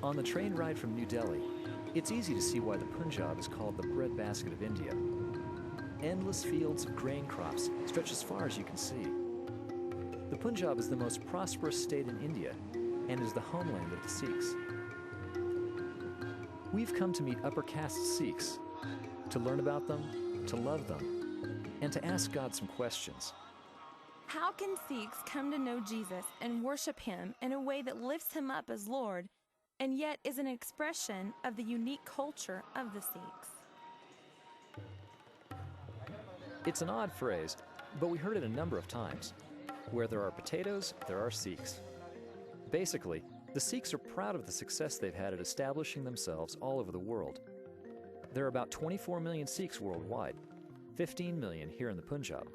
On the train ride from New Delhi, it's easy to see why the Punjab is called the breadbasket of India. Endless fields of grain crops stretch as far as you can see. The Punjab is the most prosperous state in India and is the homeland of the Sikhs. We've come to meet upper caste Sikhs, to learn about them, to love them, and to ask God some questions. How can Sikhs come to know Jesus and worship him in a way that lifts him up as Lord, and yet is an expression of the unique culture of the Sikhs? It's an odd phrase, but we heard it a number of times. Where there are potatoes, there are Sikhs. Basically, the Sikhs are proud of the success they've had at establishing themselves all over the world. There are about 24 million Sikhs worldwide, 15 million here in the Punjab.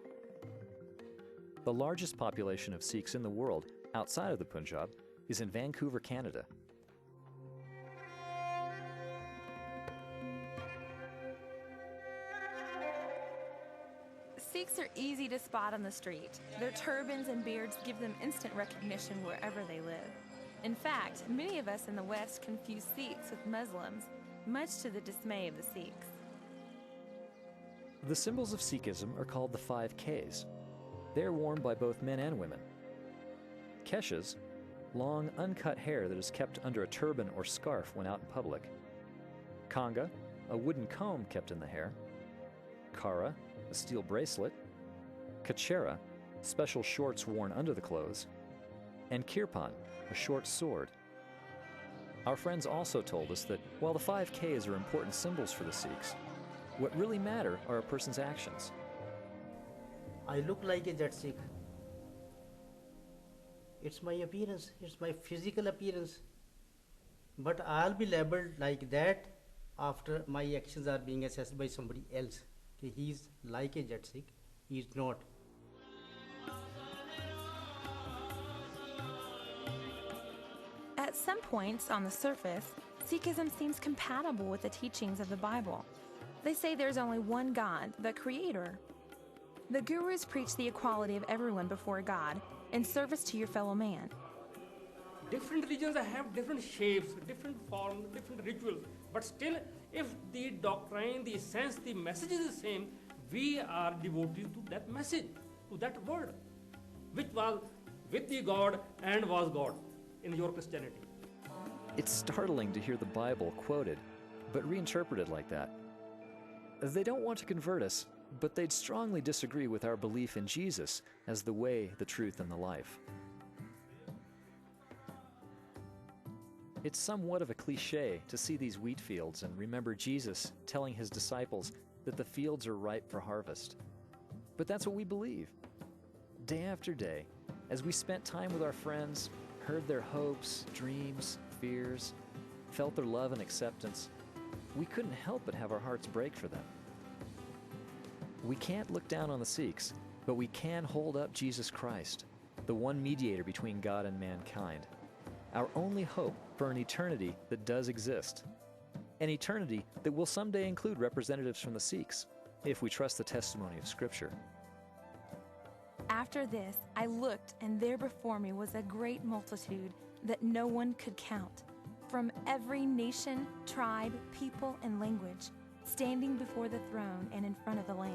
The largest population of Sikhs in the world outside of the Punjab is in Vancouver, Canada. Sikhs are easy to spot on the street. Their turbans and beards give them instant recognition wherever they live. In fact, many of us in the West confuse Sikhs with Muslims, much to the dismay of the Sikhs. The symbols of Sikhism are called the 5 Ks. They are worn by both men and women. Keshas, long, uncut hair that is kept under a turban or scarf when out in public. Kanga, a wooden comb kept in the hair. Kara, a steel bracelet. Kachera, special shorts worn under the clothes. And kirpan, a short sword. Our friends also told us that while the 5 Ks are important symbols for the Sikhs, what really matter are a person's actions. I look like a Jet Sikh. It's my appearance, it's my physical appearance. But I'll be labeled like that after my actions are being assessed by somebody else. Okay, he's like a Jet Sikh, he's not. At some points on the surface, Sikhism seems compatible with the teachings of the Bible. They say there's only one God, the Creator. The gurus preach the equality of everyone before God in service to your fellow man. Different religions have different shapes, different forms, different rituals, but still, if the doctrine, the essence, the message is the same, we are devoted to that message, to that word, which was with the God and was God in your Christianity. It's startling to hear the Bible quoted, but reinterpreted like that. They don't want to convert us, but they'd strongly disagree with our belief in Jesus as the way, the truth, and the life. It's somewhat of a cliche to see these wheat fields and remember Jesus telling his disciples that the fields are ripe for harvest. But that's what we believe. Day after day, as we spent time with our friends, heard their hopes, dreams, fears, felt their love and acceptance, we couldn't help but have our hearts break for them. We can't look down on the Sikhs, but we can hold up Jesus Christ, the one mediator between God and mankind, our only hope for an eternity that does exist, an eternity that will someday include representatives from the Sikhs, if we trust the testimony of Scripture. After this, I looked, and there before me was a great multitude that no one could count, from every nation, tribe, people, and language, standing before the throne and in front of the Lamb.